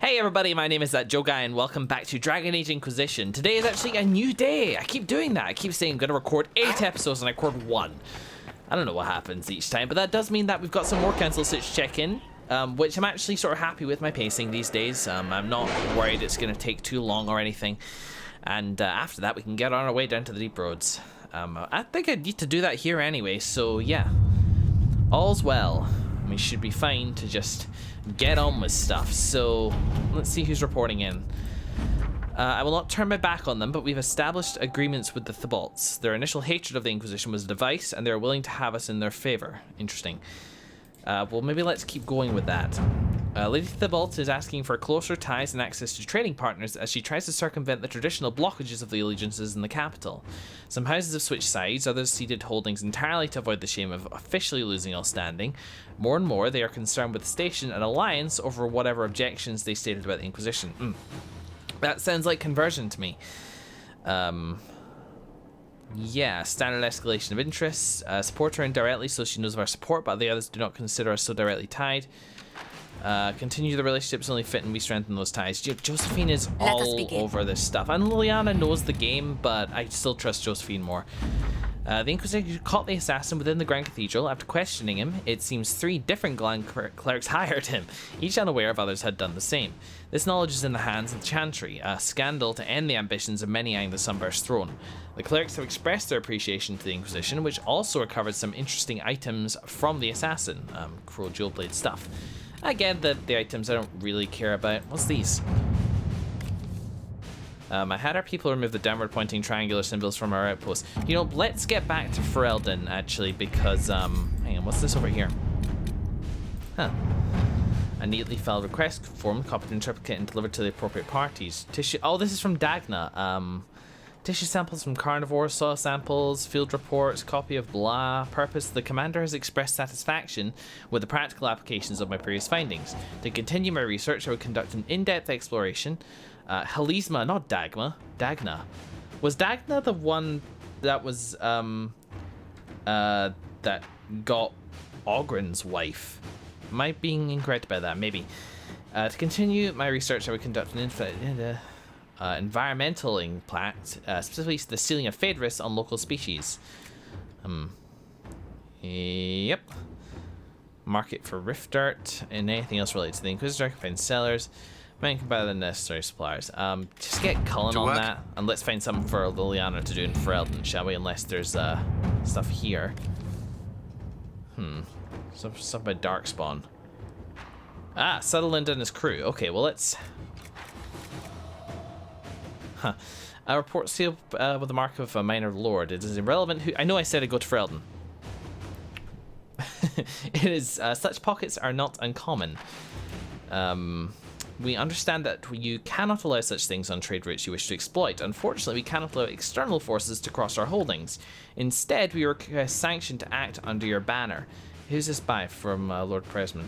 Hey everybody, my name is Joe Guy and welcome back to Dragon Age Inquisition. Today is actually a new day. I keep doing that. I keep saying I'm going to record 8 episodes and I record 1. I don't know what happens each time, but that does mean that we've got some more Council Sitch check-in, which I'm actually sort of happy with my pacing these days. I'm not worried it's going to take too long or anything. And after that, we can get on our way down to the Deep Roads. I think I need to do that here anyway, so yeah. All's well. We should be fine to just get on with stuff. So let's see who's reporting in. I will not turn my back on them, but we've established agreements with the Thebalts. Their initial hatred of the Inquisition was a device, and they're willing to have us in their favor. Interesting. Well, maybe let's keep going with that. Lady Thebalt is asking for closer ties and access to trading partners as she tries to circumvent the traditional blockages of the allegiances in the capital. Some houses have switched sides, others ceded holdings entirely to avoid the shame of officially losing all standing. More and more, they are concerned with the station and alliance over whatever objections they stated about the Inquisition. That sounds like conversion to me. Yeah, standard escalation of interests. Support her indirectly so she knows of our support, but the others do not consider us so directly tied. Continue the relationships only fit and we strengthen those ties. Josephine is all over this stuff. And Liliana knows the game, but I still trust Josephine more. The Inquisition caught the assassin within the Grand Cathedral. After questioning him, it seems 3 different Grand clerics hired him, each unaware of others had done the same. This knowledge is in the hands of the Chantry, a scandal to end the ambitions of many eyeing the Sunburst throne. The clerics have expressed their appreciation to the Inquisition, which also recovered some interesting items from the assassin, Crow Jewel Blade stuff. Again, the items I don't really care about. What's these? I had our people remove the downward pointing triangular symbols from our outpost. You know, let's get back to Ferelden, actually, because, hang on, what's this over here? Huh. A neatly filed request formed, copied in triplicate and delivered to the appropriate parties. Tissue, oh, this is from Dagna. Tissue samples from carnivores, soil samples, field reports, copy of blah. Purpose: the commander has expressed satisfaction with the practical applications of my previous findings. To continue my research, I would conduct an in-depth exploration. Helisma, not Dagma. Dagna. Was Dagna the one that was, that got Ogren's wife? Am I being incorrect about that? Maybe. To continue my research, I would conduct an environmental impact, specifically the sealing of Phaedrus on local species. Yep. Market for rift dirt and anything else related to the Inquisitor. Find sellers. Man can buy the necessary supplies. Just get Cullen on that, and let's find something for Liliana to do in Ferelden, shall we? Unless there's stuff here. Stuff about Darkspawn. Ah, Sutherland and his crew. Okay, well let's. A report sealed with the mark of a minor lord. It is irrelevant who. I know I said I'd go to Ferelden. It is. Such pockets are not uncommon. We understand that you cannot allow such things on trade routes you wish to exploit. Unfortunately, we cannot allow external forces to cross our holdings. Instead, we request sanction to act under your banner. Who's this by? From Lord Presman.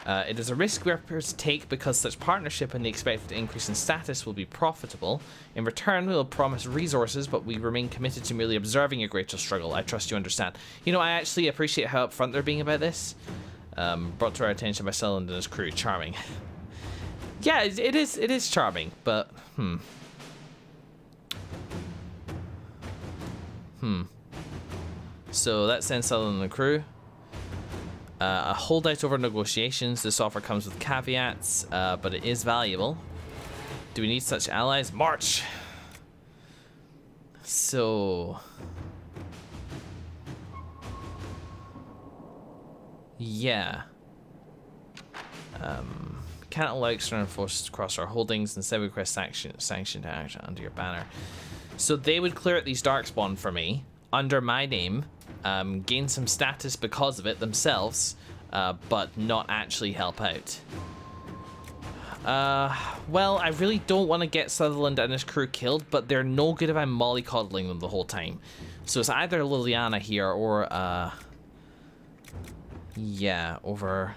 It is a risk we are prepared to take because such partnership and the expected increase in status will be profitable. In return, we will promise resources, but we remain committed to merely observing your greater struggle. I trust you understand. You know, I actually appreciate how upfront they're being about this. Brought to our attention by Sutherland and his crew. Charming. Yeah, it is charming, but So that sends Sutherland and the crew. A holdout over negotiations. This offer comes with caveats, but it is valuable. Do we need such allies? March! So... yeah. Can't allow external forces to cross our holdings. Instead, we request sanction to act under your banner. So they would clear out these Darkspawn for me, under my name, gain some status because of it themselves, but not actually help out. Well, I really don't want to get Sutherland and his crew killed, but they're no good if I'm mollycoddling them the whole time. So it's either Liliana here or, yeah, over...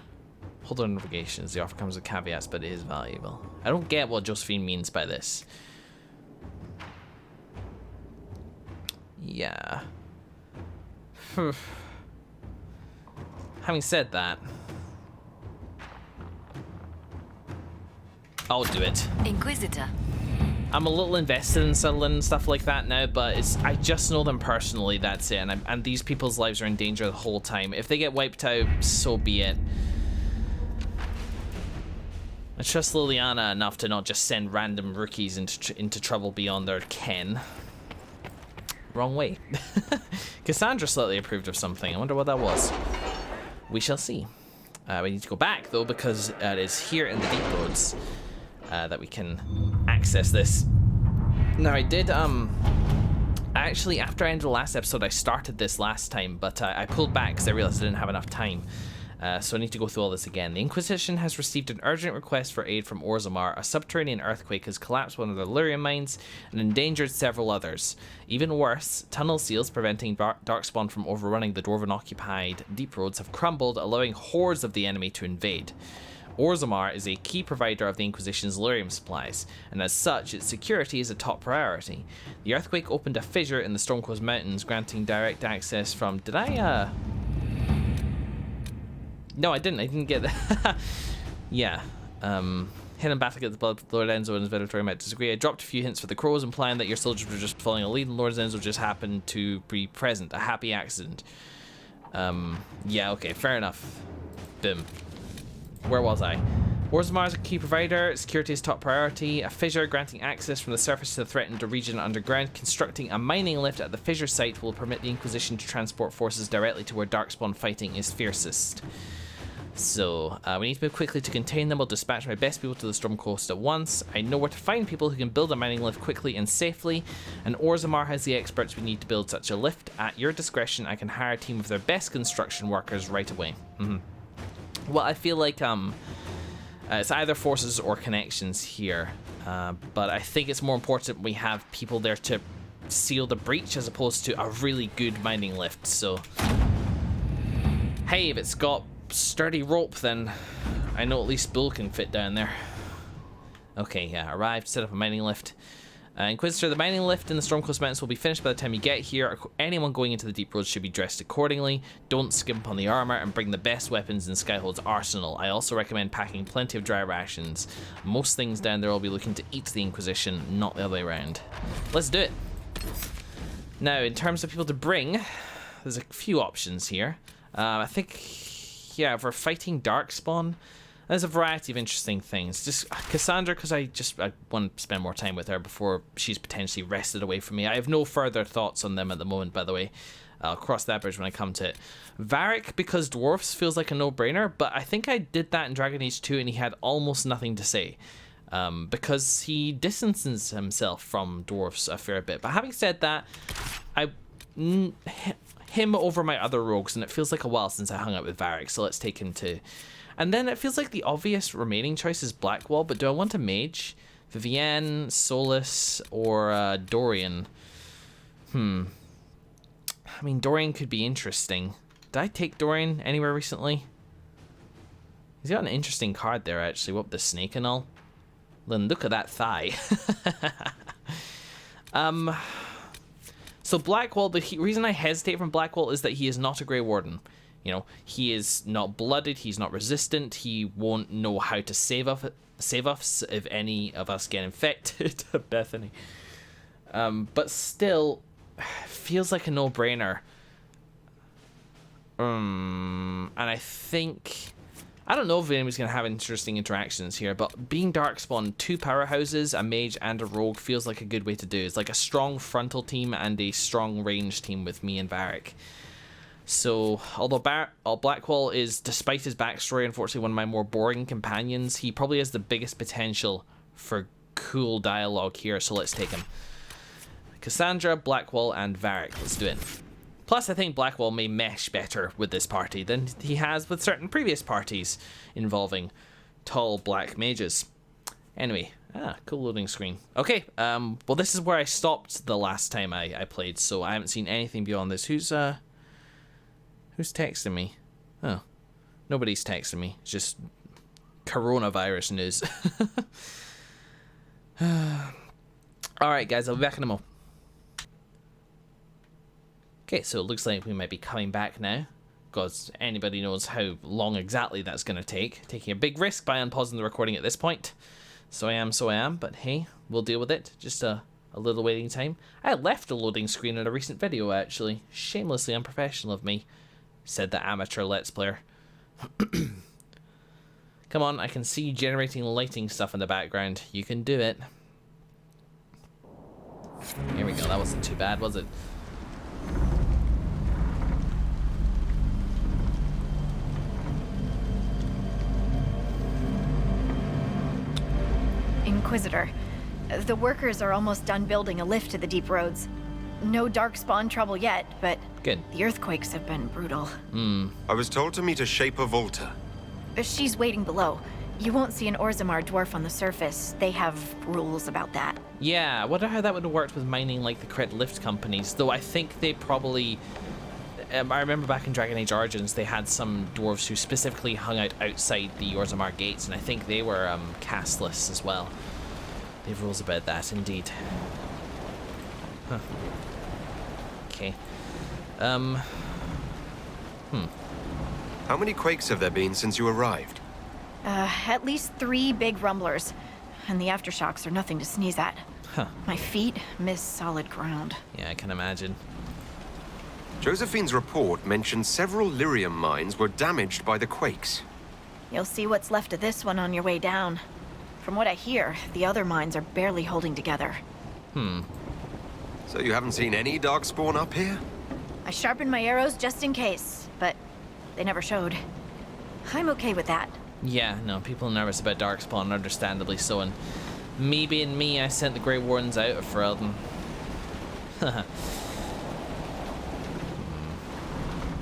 hold on navigations. The offer comes with caveats, but it is valuable. I don't get what Josephine means by this. Yeah. Having said that, I'll do it. Inquisitor. I'm a little invested in settling and stuff like that now, but I just know them personally, that's it. And these people's lives are in danger the whole time. If they get wiped out, so be it. I trust Liliana enough to not just send random rookies into trouble beyond their ken. Wrong way. Cassandra slightly approved of something. I wonder what that was. We shall see. We need to go back, though, because it is here in the Deep Roads that we can access this. Now, I did, actually, after I ended the last episode, I started this last time, but I pulled back because I realized I didn't have enough time. So I need to go through all this again. The Inquisition has received an urgent request for aid from Orzammar. A subterranean earthquake has collapsed one of the Lyrium mines and endangered several others. Even worse, tunnel seals preventing Darkspawn from overrunning the Dwarven-occupied deep roads have crumbled, allowing hordes of the enemy to invade. Orzammar is a key provider of the Inquisition's Lyrium supplies, and as such, its security is a top priority. The earthquake opened a fissure in the Stormcoast Mountains, granting direct access from... Did I, No, I didn't get that. Yeah. Hidden battle against the blood. Lord Enzo and his Venatori might disagree. I dropped a few hints for the crows, implying that your soldiers were just following a lead, and Lord Enzo just happened to be present. A happy accident. Yeah, okay, fair enough. Boom. Where was I? Orzammar is a key provider. Security is top priority. A fissure granting access from the surface to the threatened region underground. Constructing a mining lift at the fissure site will permit the Inquisition to transport forces directly to where Darkspawn fighting is fiercest. So, we need to move quickly to contain them. I'll dispatch my best people to the Storm Coast at once. I know where to find people who can build a mining lift quickly and safely, and Orzammar has the experts we need to build such a lift. At your discretion, I can hire a team of their best construction workers right away. Well, I feel like it's either forces or connections here, but I think it's more important we have people there to seal the breach as opposed to a really good mining lift. So, hey, if it's got sturdy rope, then I know at least Bull can fit down there. Okay, yeah, arrived, set up a mining lift. Inquisitor, the mining lift in the Stormcoast Mountains will be finished by the time you get here. Anyone going into the deep roads should be dressed accordingly. Don't skimp on the armor and bring the best weapons in Skyhold's arsenal. I also recommend packing plenty of dry rations. Most things down there will be looking to eat the Inquisition, not the other way around. Let's do it. Now, in terms of people to bring, there's a few options here. I think, yeah, if we're fighting Darkspawn, there's a variety of interesting things. Just Cassandra, because I want to spend more time with her before she's potentially wrested away from me. I have no further thoughts on them at the moment, by the way. I'll cross that bridge when I come to it. Varric, because dwarfs, feels like a no-brainer, but I think I did that in Dragon Age 2 and he had almost nothing to say. Because he distances himself from dwarfs a fair bit. But having said that, him over my other rogues, and it feels like a while since I hung out with Varric, so let's take him too. And then it feels like the obvious remaining choice is Blackwall, but do I want a mage? Vivienne, Solus, or Dorian? I mean, Dorian could be interesting. Did I take Dorian anywhere recently? He's got an interesting card there, actually. What, the snake and all? Then look at that thigh. So Blackwall, the reason I hesitate from Blackwall is that he is not a Grey Warden. You know, he is not blooded, he's not resistant, he won't know how to save us if any of us get infected. Bethany. But still, feels like a no-brainer. And I think... I don't know if anybody's going to have interesting interactions here, but being Darkspawn, 2 powerhouses, a mage and a rogue feels like a good way to do it. It's like a strong frontal team and a strong range team with me and Varric. So, although Blackwall is, despite his backstory, unfortunately one of my more boring companions, he probably has the biggest potential for cool dialogue here, so let's take him. Cassandra, Blackwall, and Varric. Let's do it. Plus, I think Blackwall may mesh better with this party than he has with certain previous parties involving tall black mages. Anyway, cool loading screen. Okay, well, this is where I stopped the last time I played, so I haven't seen anything beyond this. Who's texting me? Oh, nobody's texting me. It's just coronavirus news. Alright, guys, I'll be back in a moment. Okay, so it looks like we might be coming back now, because anybody knows how long exactly that's going to take. Taking a big risk by unpausing the recording at this point. So I am, but hey, we'll deal with it. Just a little waiting time. I left the loading screen in a recent video, actually. Shamelessly unprofessional of me, said the amateur Let's Player. Come on, I can see you generating lighting stuff in the background. You can do it. Here we go, that wasn't too bad, was it? Inquisitor, the workers are almost done building a lift to the deep roads. No darkspawn trouble yet, but good. The earthquakes have been brutal. I was told to meet a Shaper Volta. She's waiting below. You won't see an Orzammar dwarf on the surface. They have rules about that. Yeah, I wonder how that would have worked with mining like the cred lift companies, though I think they probably... I remember back in Dragon Age Origins, they had some dwarves who specifically hung out outside the Orzammar gates, and I think they were castless as well. They have rules about that, indeed. Huh. Okay. How many quakes have there been since you arrived? At least 3 big rumblers, and the aftershocks are nothing to sneeze at. Huh. My feet miss solid ground. Yeah, I can imagine. Josephine's report mentioned several lyrium mines were damaged by the quakes. You'll see what's left of this one on your way down. From what I hear, the other mines are barely holding together. So you haven't seen any darkspawn up here? I sharpened my arrows just in case, but they never showed. I'm okay with that. Yeah, no, people are nervous about darkspawn, understandably so, and me being me, I sent the Grey Wardens out of Ferelden.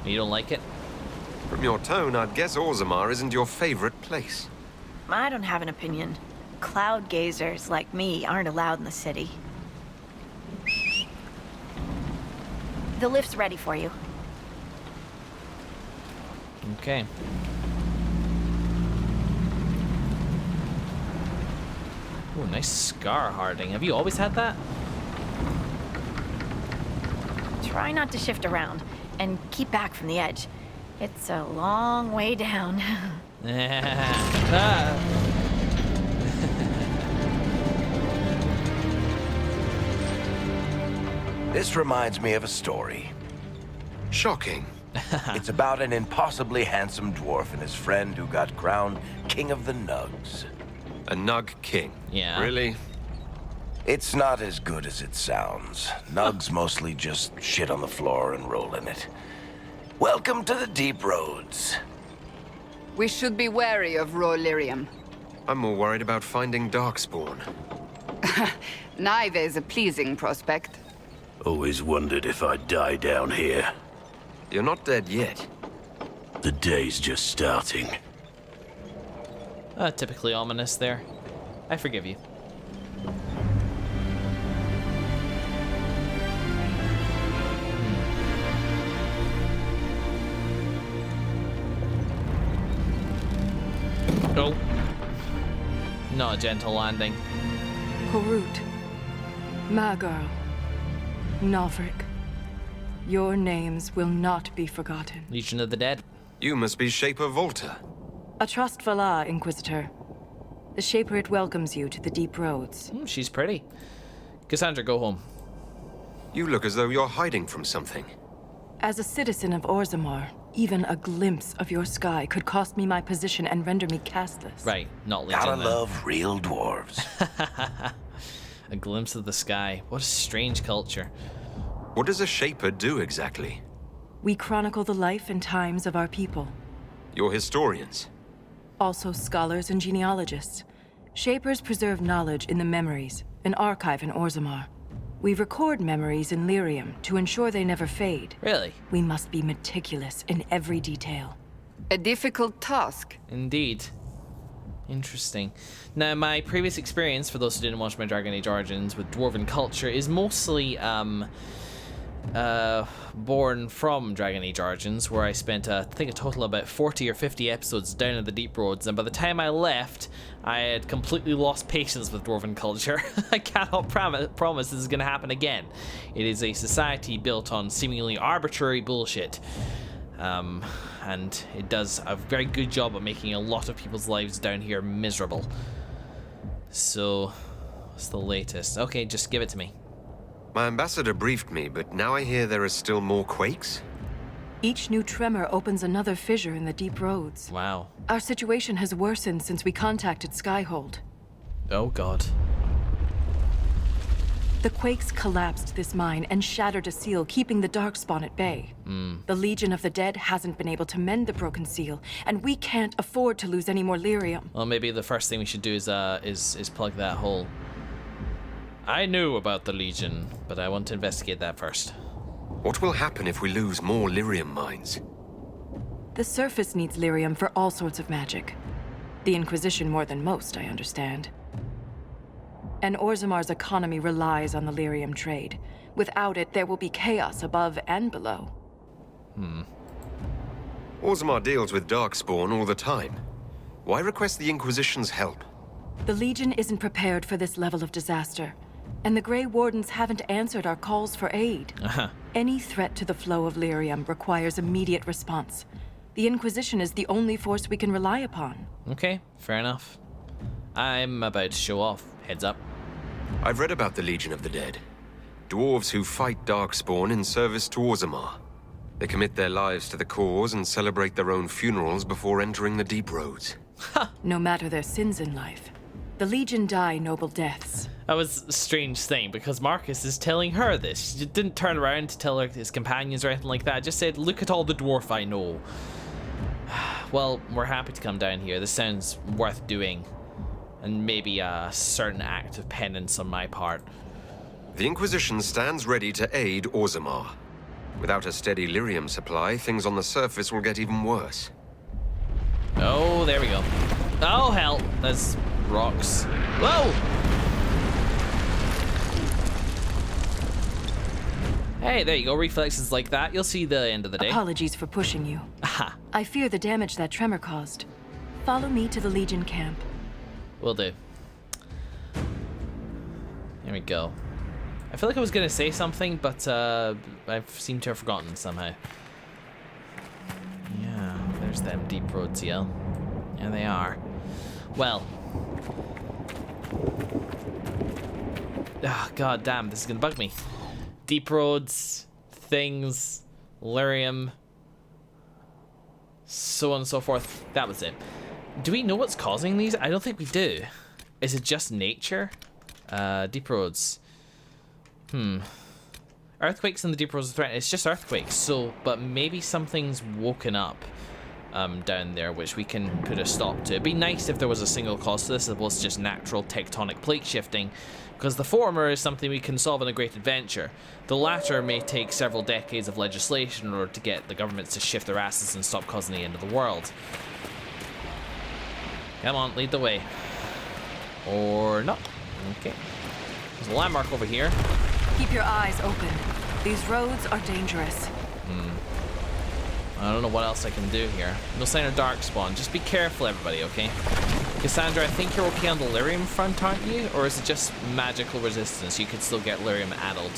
You don't like it? From your tone, I'd guess Orzammar isn't your favorite place. I don't have an opinion. Cloud gazers like me aren't allowed in the city. The lift's ready for you. Okay. Oh, nice scar harding. Have you always had that? Try not to shift around, and keep back from the edge. It's a long way down. This reminds me of a story. Shocking. It's about an impossibly handsome dwarf and his friend who got crowned King of the Nugs. A Nug King. Yeah. Really? It's not as good as it sounds. Nugs mostly just shit on the floor and roll in it. Welcome to the deep roads. We should be wary of raw lyrium. I'm more worried about finding darkspawn. Neither is a pleasing prospect. Always wondered if I'd die down here. You're not dead yet. The day's just starting. Typically ominous there. I forgive you. Oh. Not a gentle landing. Horut, Magar, Novrik, your names will not be forgotten. Legion of the Dead. You must be Shaper Volta. A trust Valar, Inquisitor. The Shaperate welcomes you to the deep roads. She's pretty. Cassandra, go home. You look as though you're hiding from something. As a citizen of Orzammar, even a glimpse of your sky could cost me my position and render me castless. Right, not Legion Gotta then. love real dwarves. A glimpse of the sky. What a strange culture. What does a Shaper do exactly? We chronicle the life and times of our people. You're historians. Also scholars and genealogists. Shapers preserve knowledge in the memories, an archive in Orzammar. We record memories in lyrium to ensure they never fade. Really? We must be meticulous in every detail. A difficult task. Indeed. Interesting. Now, my previous experience, for those who didn't watch my Dragon Age Origins with Dwarven culture, is mostly born from Dragon Age Origins, where I spent, I think, a total of about 40 or 50 episodes down in the deep roads, and by the time I left, I had completely lost patience with Dwarven culture. I cannot promise this is going to happen again. It is a society built on seemingly arbitrary bullshit. And it does a very good job of making a lot of people's lives down here miserable. So, what's the latest? Okay, just give it to me. My ambassador briefed me, but now I hear there are still more quakes? Each new tremor opens another fissure in the deep roads. Wow. Our situation has worsened since we contacted Skyhold. Oh god. The quakes collapsed this mine and shattered a seal, keeping the Darkspawn at bay. The Legion of the Dead hasn't been able to mend the broken seal, and we can't afford to lose any more lyrium. Well, maybe the first thing we should do is plug that hole. I knew about the Legion, but I want to investigate that first. What will happen if we lose more lyrium mines? The surface needs lyrium for all sorts of magic. The Inquisition more than most, I understand. And Orzamar's economy relies on the lyrium trade. Without it, there will be chaos above and below. Orzammar deals with Darkspawn all the time. Why request the Inquisition's help? The Legion isn't prepared for this level of disaster, and the Grey Wardens haven't answered our calls for aid. Any threat to the flow of lyrium requires immediate response. The Inquisition is the only force we can rely upon. Okay, fair enough. I'm about to show off. Heads up. I've read about the Legion of the Dead. Dwarves who fight Darkspawn in service to Orzammar. They commit their lives to the cause and celebrate their own funerals before entering the deep roads. No matter their sins in life, the Legion die noble deaths. That was a strange thing, because Markus is telling her this. She didn't turn around to tell her his companions or anything like that. Just said, look at all the dwarf I know. Well, we're happy to come down here. This sounds worth doing. And maybe a certain act of penance on my part. The Inquisition stands ready to aid Orzammar. Without a steady lyrium supply, things on the surface will get even worse. Oh, there we go. Oh, hell. There's rocks. Whoa! Hey, there you go. Reflexes like that. You'll see the end of the day. Apologies for pushing you. Aha. I fear the damage that tremor caused. Follow me to the Legion camp. Will do. Here we go. I feel like I was going to say something, but I seem to have forgotten somehow. Yeah, there's them deep roads, yeah. Yeah, they are. Well. Ah, god damn, this is going to bug me. Deep roads, things, lyrium, so on and so forth. That was it. Do we know what's causing these? I don't think we do. Is it just nature? Deep roads. Earthquakes in the deep roads are threatened. It's just earthquakes. So, but maybe something's woken up down there, which we can put a stop to. It'd be nice if there was a single cause to this, as opposed to just natural tectonic plate shifting, because the former is something we can solve in a great adventure. The latter may take several decades of legislation in order to get the governments to shift their asses and stop causing the end of the world. Come on, lead the way. Or not. Okay. There's a landmark over here. Keep your eyes open. These roads are dangerous. I don't know what else I can do here. No sign of Darkspawn. Just be careful, everybody, okay? Cassandra, I think you're okay on the lyrium front, aren't you? Or is it just magical resistance? You could still get lyrium addled.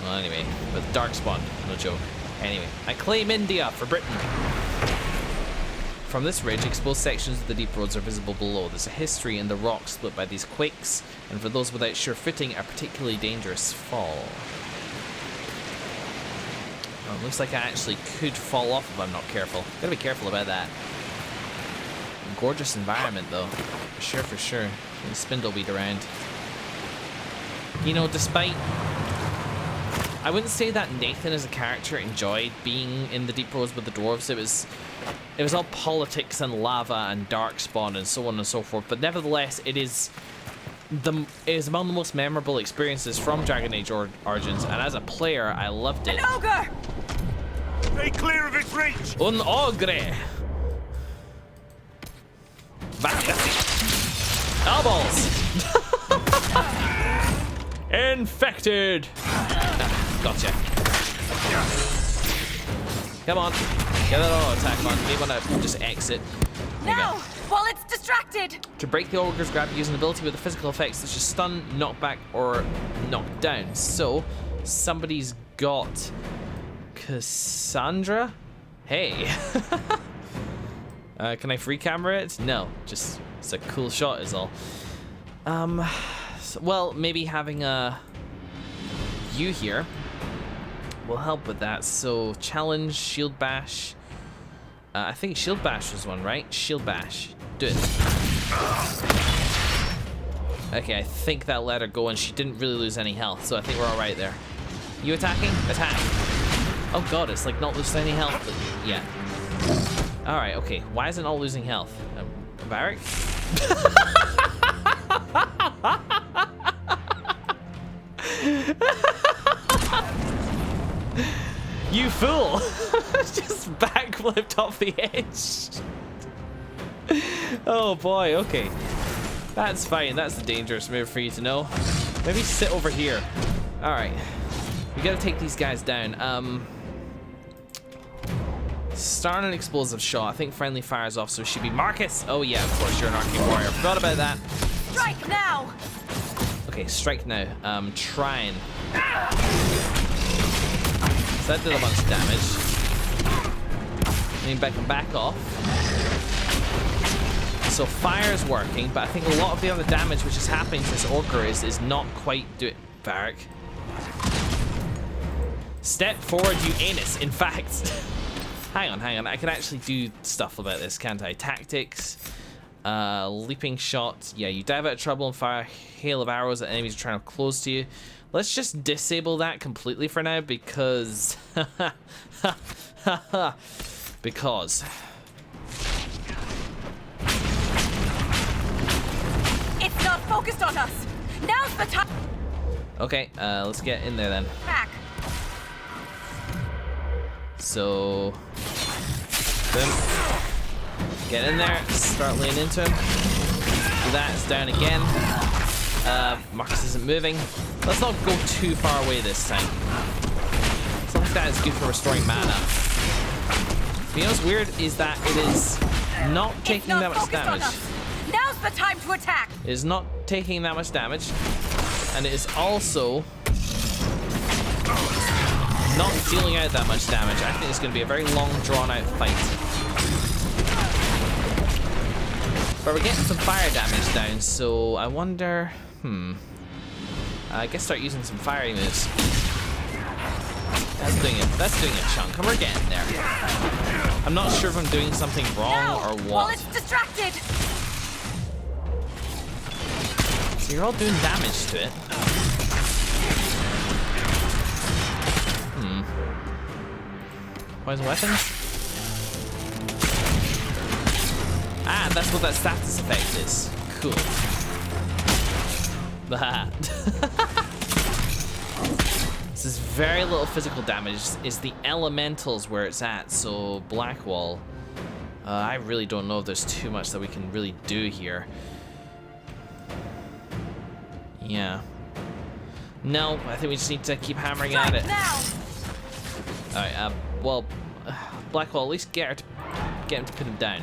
Well, anyway, but Darkspawn, no joke. Anyway, I claim India for Britain. From this ridge, exposed sections of the deep roads are visible below. There's a history in the rocks split by these quakes, and for those without sure footing, a particularly dangerous fall. Oh, it looks like I actually could fall off if I'm not careful. Gotta be careful about that. Gorgeous environment, though. For sure, for sure. And spindleweed around. You know, despite... I wouldn't say that Nathan as a character enjoyed being in the deep roads with the dwarves. It was all politics and lava and darkspawn and so on and so forth. But nevertheless, it is among the most memorable experiences from Dragon Age Origins. And as a player, I loved it. An ogre! Stay clear of its reach! Un ogre! Elbows! Infected! Gotcha. Come on. Get that auto attack on. You may want to just exit. There you go. While it's distracted! To break the ogre's grab, use an ability with a physical effect such as stun, knockback, or knockdown. So, somebody's got Cassandra? Hey. Can I free camera it? No, just it's a cool shot is all. Well, maybe having you here will help with that. So challenge, shield bash. I think shield bash was one, right? Shield bash. Do it. Okay, I think that let her go, and she didn't really lose any health, so I think we're all right there. You attacking? Attack. Oh god, it's like not losing any health yet. All right, okay. Why is it not losing health? Varric? You fool! Just backflipped off the edge. Oh boy, okay. That's fine, that's the dangerous move for you to know. Maybe sit over here. Alright. We gotta take these guys down. Start an explosive shot. I think friendly fires off, so it should be Markus. Oh yeah, of course, you're an arcane warrior. Forgot about that. Strike now! Okay, strike now. Trying. So that did a bunch of damage. Then back off. So fire's working, but I think a lot of the other damage which is happening to this Orker is not quite doing. Varric. Step forward, you anus. In fact, hang on. I can actually do stuff about this, can't I? Tactics. Leaping shot. Yeah, you dive out of trouble and fire a hail of arrows at enemies trying to close to you. Let's just disable that completely for now because... because... It's not focused on us! Now's the time! Okay, let's get in there then. Back! So... boom. Get in there, start laying into him. Do that, it's down again. Markus isn't moving. Let's not go too far away this time. Something like that is good for restoring mana. But you know what's weird is that it is not taking that much damage. Now's the time to attack. It is not taking that much damage, and it is also not dealing out that much damage. I think it's going to be a very long, drawn-out fight. But we're getting some fire damage down, so I wonder... I guess start using some fiery moves. That's doing a chunk, and we're getting there. I'm not sure if I'm doing something wrong or what. While it's distracted. So you're all doing damage to it. Poison weapons? Ah, that's what that status effect is. Cool. This is very little physical damage. Is the elementals where it's at, so Blackwall. I really don't know if there's too much that we can really do here. Yeah. No, I think we just need to keep hammering at it. Alright, well, Blackwall, at least get him to put him down.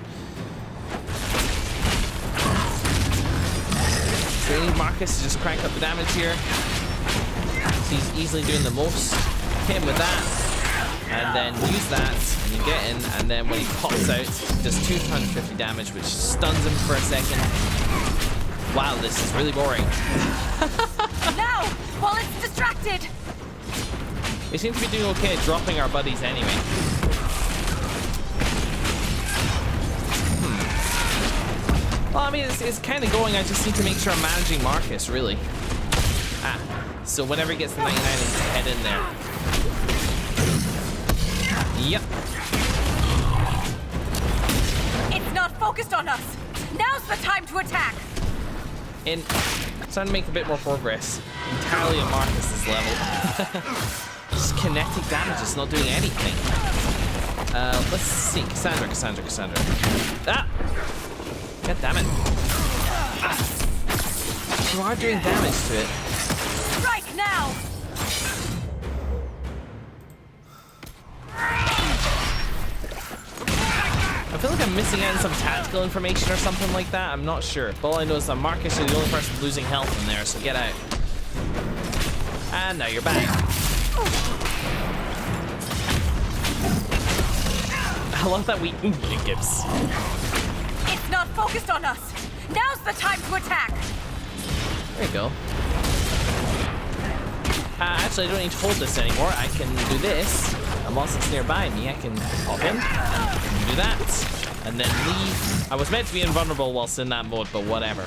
So we need Markus to just crank up the damage here. So he's easily doing the most. Hit him with that, and then use that, and you get in, and then when he pops out, he does 250 damage, which stuns him for a second. Wow, this is really boring. Now, while it's distracted. We seem to be doing okay at dropping our buddies anyway. Well, I mean, it's kind of going. I just need to make sure I'm managing Markus, really. Ah, so whenever he gets the 99, he's head in there. Yep. It's not focused on us. Now's the time to attack. I'm starting to make a bit more progress. Entirely at Markus's level. Just kinetic damage, it's not doing anything. Let's see. Cassandra. Ah! God damn it. You are doing damage to it. Strike now! I feel like I'm missing out on some tactical information or something like that. I'm not sure. But all I know is that Markus is the only person losing health in there, so get out. And now you're back. I love that we gives. It's not focused on us. Now's the time to attack. There you go. Actually, I don't need to hold this anymore. I can do this. And whilst it's nearby me, I can pop in, do that, and then leave. I was meant to be invulnerable whilst in that mode, but whatever.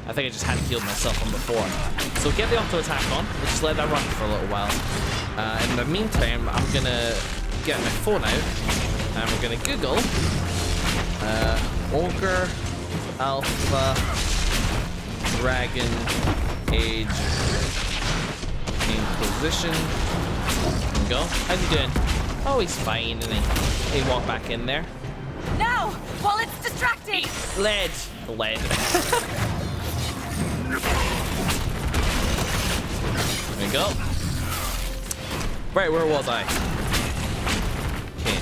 I think I just hadn't healed myself from before. So get the auto attack on. We'll just let that run for a little while. In the meantime, I'm gonna get my phone out, and we're gonna Google Ogre Alpha Dragon Age Inquisition. There we go. How's he doing? Oh, he's fine, isn't he? Hey, walk back in there. Now, while it's distracted. Lead. Lead. There we go. Right, where was I? Okay.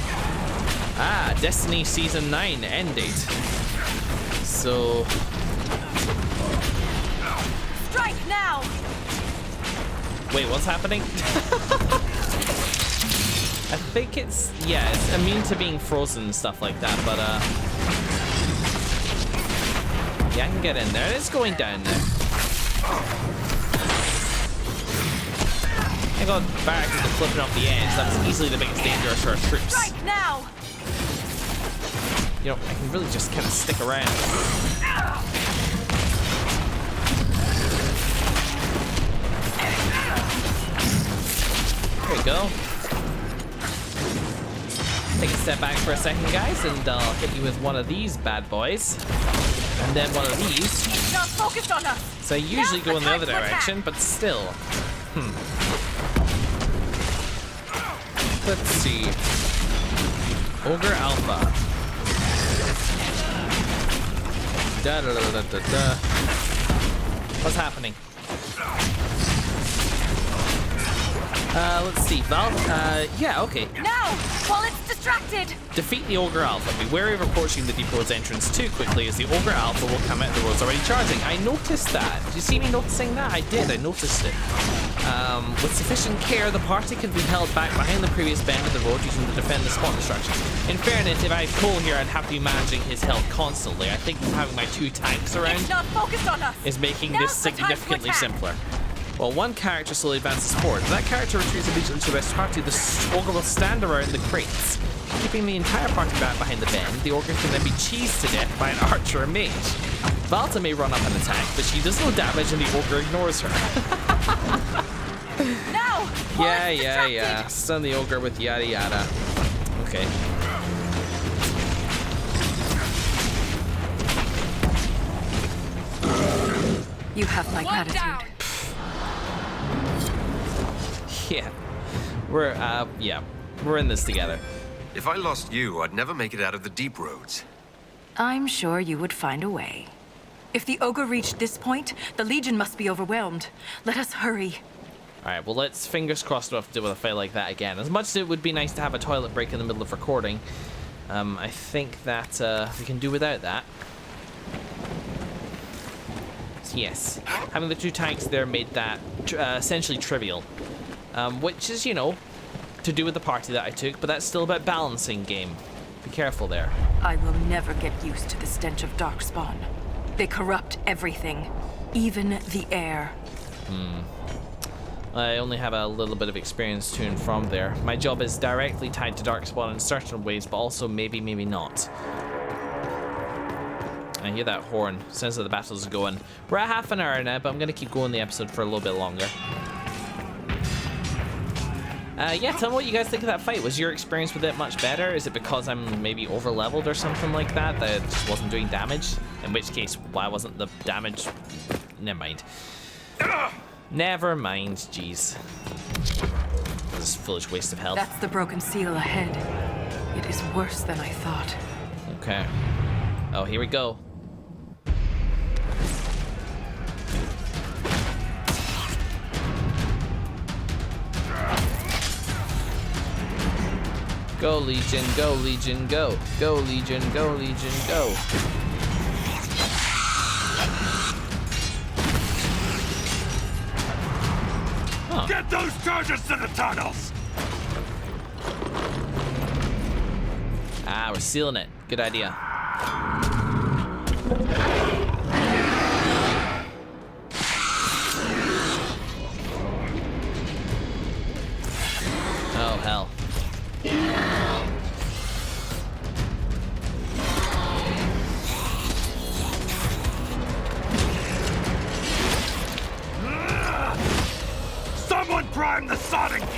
Ah, Destiny Season 9 end date. So... Strike now! Wait, what's happening? I think it's... yeah, it's immune to being frozen and stuff like that, but yeah, I can get in there. It's going down there. I got back into flipping off the edge. That's easily the biggest danger to our troops. Strike now! You know, I can really just kind of stick around. There you go. Take a step back for a second, guys, and I'll hit you with one of these bad boys. And then one of these. It's not focused on us! So I usually go in the other direction, but still. Let's see. Ogre Alpha. Da da da da da da. What's happening? Let's see. Val, yeah, okay. Now, while it's distracted. Defeat the Ogre Alpha. Be wary of approaching the Deep Roads entrance too quickly, as the Ogre Alpha will come out the roads already charging. I noticed that. Did you see me noticing that? I did. I noticed it. With sufficient care, the party can be held back behind the previous bend of the road using the defend the spot instruction. In fairness, if I had Cole here, I'd have to be managing his health constantly. I think having my 2 tanks around It's not focused on us. is making Now's this the time to significantly attack. simpler. While one character slowly advances forward, if that character retreats immediately to the rest of the party, the Ogre will stand around the crates, keeping the entire party back behind the bend. The Ogre can then be cheesed to death by an archer or mage. Valta may run up and attack, but she does no damage and the Ogre ignores her. Now, while it's distracted. Yeah. Stun the Ogre with yada yada. Okay. You have my One gratitude. down. Yeah. We're in this together. If I lost you, I'd never make it out of the Deep Roads. I'm sure you would find a way. If the ogre reached this point, the Legion must be overwhelmed. Let us hurry. Alright, well, let's fingers crossed we don't have to deal with a fight like that again. As much as it would be nice to have a toilet break in the middle of recording, I think that we can do without that. So yes, having the 2 tanks there made that essentially trivial. Which is, you know, to do with the party that I took, but that's still about balancing game. Be careful there. I will never get used to the stench of darkspawn. They corrupt everything, even the air. I only have a little bit of experience to and from there. My job is directly tied to darkspawn in certain ways, but also maybe not. I hear that horn. Sense that the battles are going. We're at half an hour now, but I'm going to keep going the episode for a little bit longer. Yeah, tell me what you guys think of that fight. Was your experience with it much better? Is it because I'm maybe over-leveled or something like that, that it just wasn't doing damage? In which case, why wasn't the damage... Never mind. Never mind, jeez. This is a foolish waste of health. That's the broken seal ahead. It is worse than I thought. Okay. Oh, here we go. Go, Legion, go, Legion, go. Go, Legion, go, Legion, go. Huh. Get those charges to the tunnels! Ah, we're sealing it. Good idea.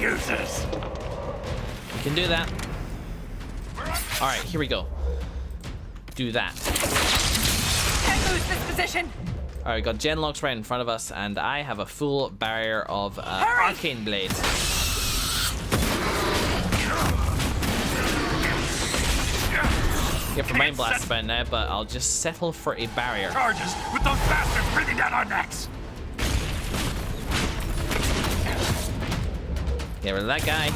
excuses. We can do that. All right, here we go. Do that. Can't lose this position. All right, we got Genlocks right in front of us, and I have a full barrier of arcane blades. Get for Mind Blast by now, but I'll just settle for a barrier. Charges with those bastards breathing down our necks. Get rid of that guy.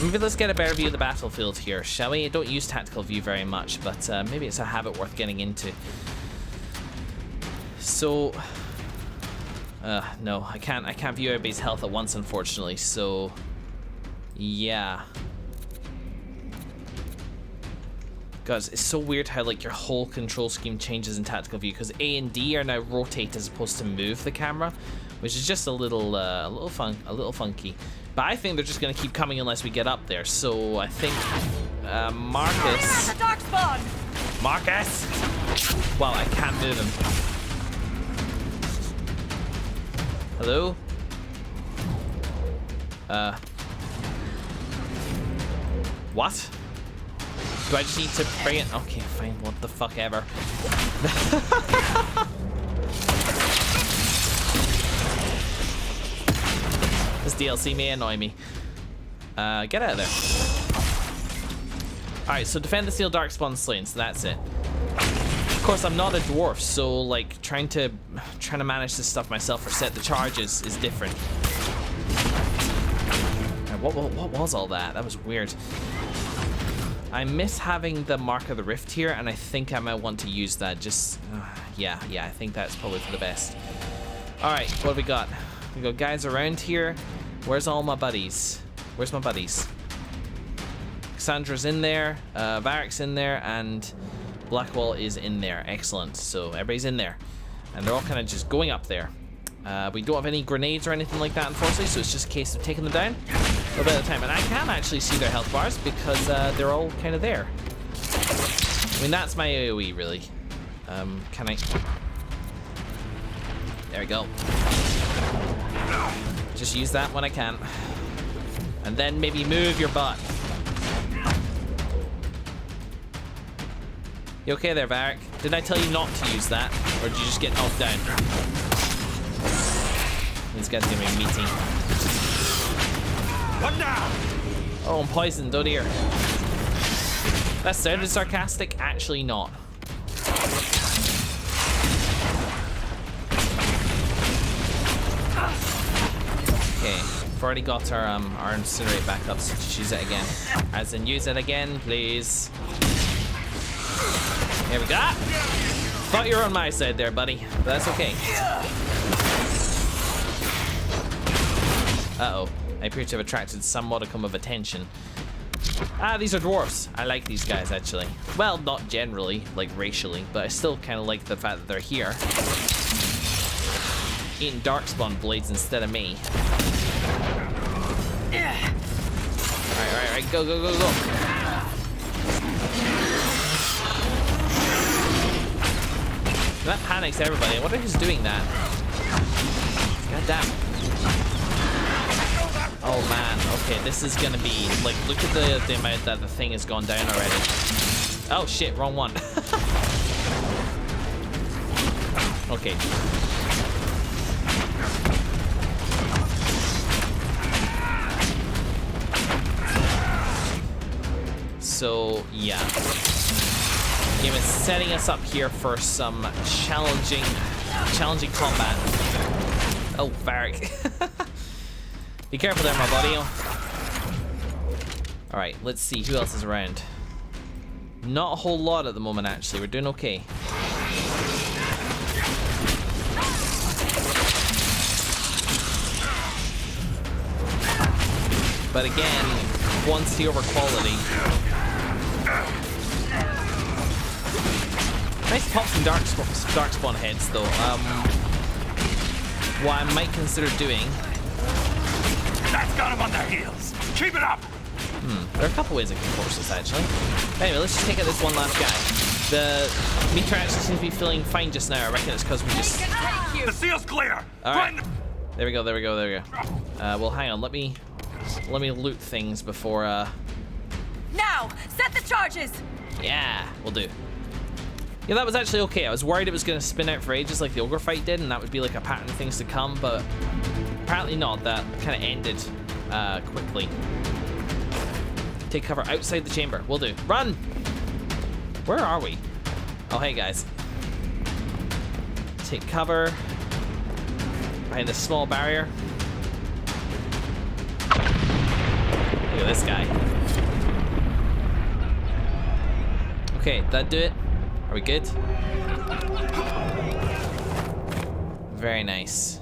Maybe let's get a better view of the battlefield here, shall we? I don't use tactical view very much, but maybe it's a habit worth getting into. So, no, I can't view everybody's health at once, unfortunately. So, yeah. Guys, it's so weird how like your whole control scheme changes in tactical view, because A and D are now rotate as opposed to move the camera, which is just a little funky. But I think they're just gonna keep coming unless we get up there. So I think Markus. The dark spawn. Markus. Wow, I can't move him. Hello. What? Do I just need to bring it? Okay, fine. What the fuck ever. This DLC may annoy me. Get out of there. Alright, so defend the steel darkspawn slain, so that's it. Of course, I'm not a dwarf, so like trying to manage this stuff myself or set the charges is different. What was all that? That was weird. I miss having the Mark of the Rift here, and I think I might want to use that. Just, yeah, I think that's probably for the best. All right, what do we got? We got guys around here. Where's all my buddies? Where's my buddies? Cassandra's in there, Varric's in there, and Blackwall is in there. Excellent. So everybody's in there, and they're all kind of just going up there. We don't have any grenades or anything like that, unfortunately, so it's just a case of taking them down a little bit at a time. And I can actually see their health bars because they're all kind of there. I mean, that's my AoE, really. Can I... There we go. Just use that when I can. And then maybe move your butt. You okay there, Varric? Did I tell you not to use that? Or did you just get knocked down? These guys are gonna be meaty. What now? Oh, I'm poisoned, oh dear. That sounded sarcastic, actually not. Okay, we've already got our incinerate back up, so just use it again. As in, use it again, please. Here we go. Thought you were on my side there, buddy, but that's okay. Uh-oh. I appear to have attracted some modicum of attention. Ah, these are dwarfs. I like these guys, actually. Well, not generally, like racially, but I still kind of like the fact that they're here. Eating darkspawn blades instead of me. Alright, go. That panics everybody. I wonder who's doing that. God damn. Oh man, okay, this is gonna be, like, look at the amount that the thing has gone down already. Oh shit, wrong one. Okay. So, yeah. Game is setting us up here for some challenging combat. Oh, Varric. Be careful there, my buddy. Alright, let's see who else is around. Not a whole lot at the moment, actually. We're doing okay. But again, quantity over quality. Nice pop some darkspawn heads, though. What I might consider doing... That's got them on their heels. Keep it up. There are a couple ways I can force this, actually. Anyway, let's just take out this one last guy. The meter actually seems to be feeling fine just now. I reckon it's because we just... The seal's clear. All right. There we go. Well, hang on. Let me let me loot things before, Now, set the charges! Yeah, we'll do. Yeah, that was actually okay. I was worried it was going to spin out for ages like the ogre fight did, and that would be like a pattern of things to come, but apparently not. That kind of ended quickly. Take cover outside the chamber. Will do. Run! Where are we? Oh, hey, guys. Take cover behind this small barrier. Look at this guy. Okay, that do it? Are we good? Very nice.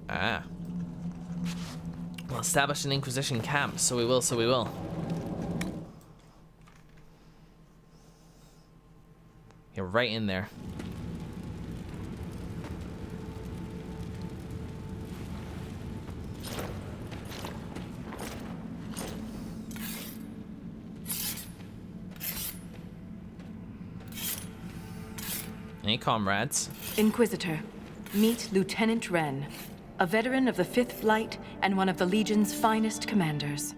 Ah. We'll establish an Inquisition camp, so we will, so we will. You're right in there. Any comrades? Inquisitor, meet Lieutenant Wren, a veteran of the 5th Flight and one of the Legion's finest commanders.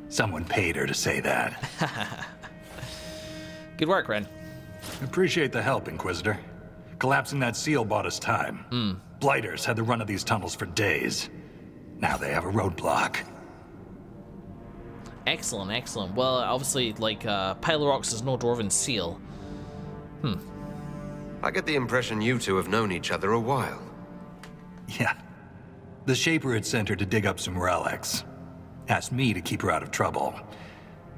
Someone paid her to say that. Good work, Ren. Appreciate the help, Inquisitor. Collapsing that seal bought us time. Blighters had the run of these tunnels for days. Now they have a roadblock. Excellent, excellent. Well, obviously, like, Pylox is no dwarven seal. I get the impression you two have known each other a while. Yeah. The Shaper had sent her to dig up some relics. Asked me to keep her out of trouble.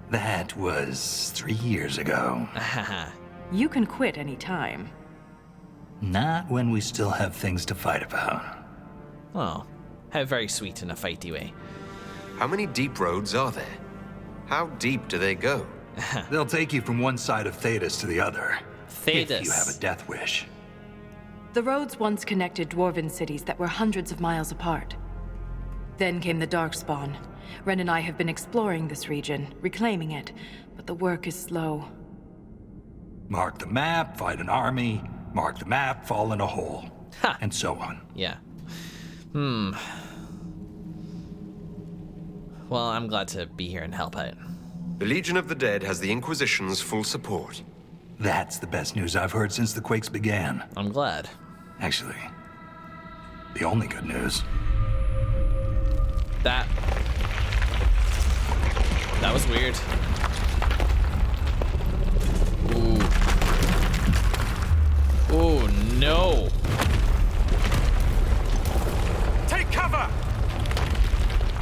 That was 3 years ago. You can quit any time. Not when we still have things to fight about. Oh, how very sweet in a fighty way. How many deep roads are there? How deep do they go? They'll take you from one side of Thedas to the other. Thedas. If you have a death wish. The roads once connected dwarven cities that were hundreds of miles apart. Then came the Darkspawn. Ren and I have been exploring this region, reclaiming it, but the work is slow. Mark the map, fight an army. Mark the map, fall in a hole. Ha. And so on. Yeah. Well, I'm glad to be here and help out. The Legion of the Dead has the Inquisition's full support. That's the best news I've heard since the quakes began. I'm glad. Actually, the only good news. That was weird. Ooh. Oh no. Take cover!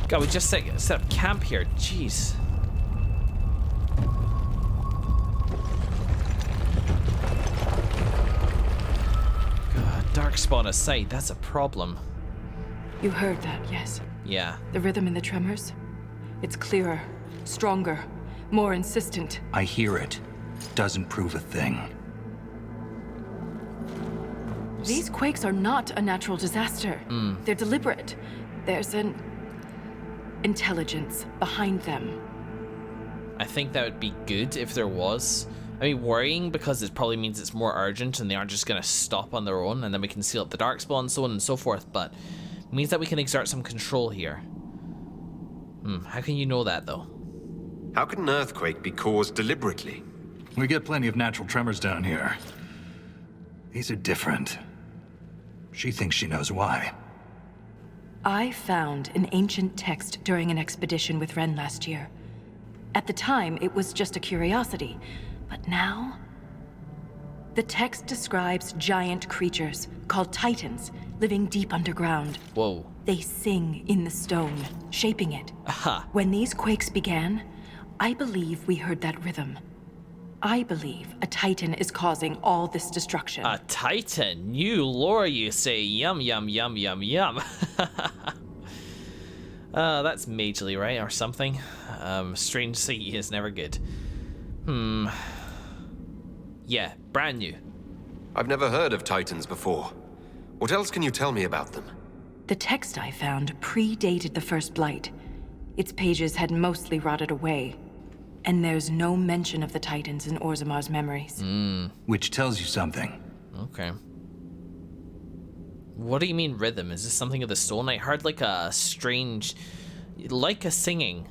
God, we just set up camp here. Jeez. God, Darkspawn aside, that's a problem. You heard that, yes? Yeah. The rhythm in the tremors? It's clearer, stronger, more insistent. I hear it. Doesn't prove a thing. These quakes are not a natural disaster. They're deliberate. There's an intelligence behind them. I think that would be good if there was. I mean, worrying because it probably means it's more urgent and they aren't just going to stop on their own and then we can seal up the Darkspawn and so on and so forth, but it means that we can exert some control here. How can you know that, though? How could an earthquake be caused deliberately? We get plenty of natural tremors down here. These are different. She thinks she knows why. I found an ancient text during an expedition with Ren last year. At the time, it was just a curiosity, but now... The text describes giant creatures, called Titans, living deep underground. Whoa. They sing in the stone, shaping it. Aha. When these quakes began, I believe we heard that rhythm. I believe a Titan is causing all this destruction. A Titan? New lore, you say. Yum, yum, yum, yum, yum. That's majorly right, or something. Strange Sea is never good. Yeah, brand new. I've never heard of Titans before. What else can you tell me about them? The text I found predated the First Blight. Its pages had mostly rotted away. And there's no mention of the Titans in Orzamar's memories. Which tells you something. Okay. What do you mean rhythm? Is this something of the stone? I heard like a strange, like a singing,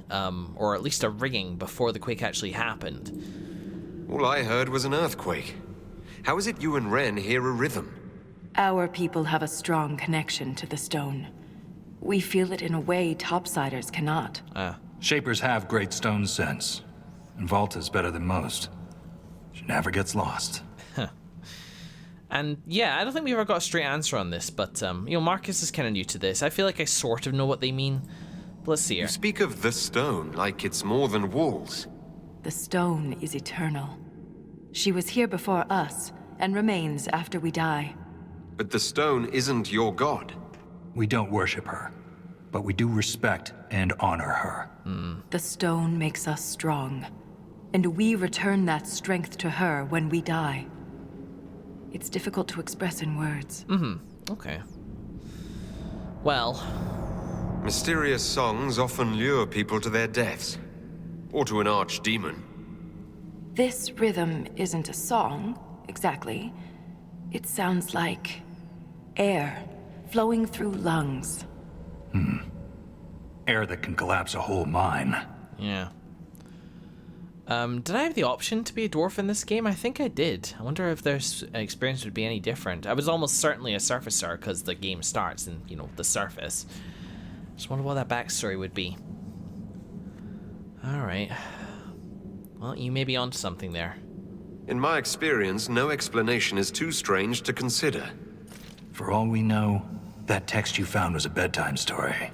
or at least a ringing before the quake actually happened. All I heard was an earthquake. How is it you and Ren hear a rhythm? Our people have a strong connection to the stone. We feel it in a way topsiders cannot. Shapers have great stone sense, and Volta's better than most. She never gets lost. And yeah, I don't think we ever got a straight answer on this, but you know, Marcus is kind of new to this. I feel like I sort of know what they mean. But let's see here. You speak of the stone like it's more than walls. The stone is eternal. She was here before us, and remains after we die. But the stone isn't your god. We don't worship her, but we do respect and honor her. The stone makes us strong, and we return that strength to her when we die. It's difficult to express in words. Okay. Well. Mysterious songs often lure people to their deaths. Or to an archdemon. This rhythm isn't a song, exactly. It sounds like air flowing through lungs. Air that can collapse a whole mine. Yeah. Did I have the option to be a dwarf in this game? I think I did. I wonder if their experience would be any different. I was almost certainly a surfacer because the game starts in, you know, the surface. Just wonder what that backstory would be. Alright. Well, you may be onto something there. In my experience, no explanation is too strange to consider. For all we know, that text you found was a bedtime story.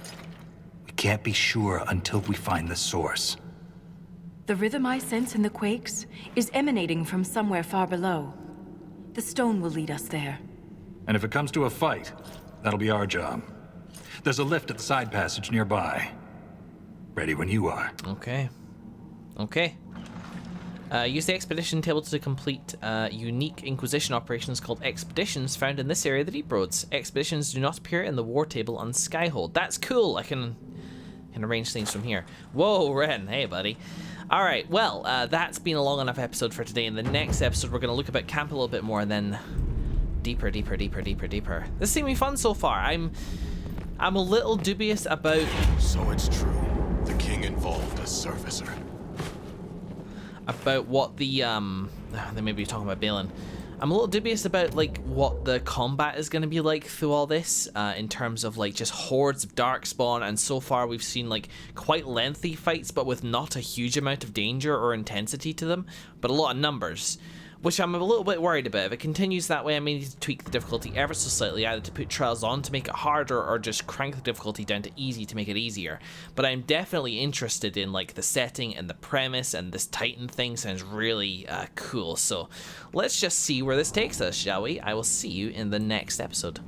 We can't be sure until we find the source. The rhythm I sense in the quakes is emanating from somewhere far below. The stone will lead us there. And if it comes to a fight, that'll be our job. There's a lift at the side passage nearby. Ready when you are. Okay. Okay. Use the expedition table to complete unique Inquisition operations called expeditions found in this area of the Deep Roads. Expeditions do not appear in the war table on Skyhold. That's cool. I can arrange things from here. Whoa, Ren. Hey, buddy. All right. Well, that's been a long enough episode for today. In the next episode, we're going to look about camp a little bit more, and then deeper. This seemed to be fun so far. I'm a little dubious about. So it's true. The king involved a surfacer. About what the they may be talking about Balin. I'm a little dubious about like what the combat is going to be like through all this, in terms of like just hordes of darkspawn, and so far we've seen like quite lengthy fights, but with not a huge amount of danger or intensity to them, but a lot of numbers, which I'm a little bit worried about. If it continues that way, I may need to tweak the difficulty ever so slightly, either to put trials on to make it harder, or just crank the difficulty down to easy to make it easier. But I'm definitely interested in like the setting and the premise, and this Titan thing sounds really cool. So let's just see where this takes us, shall we? I will see you in the next episode.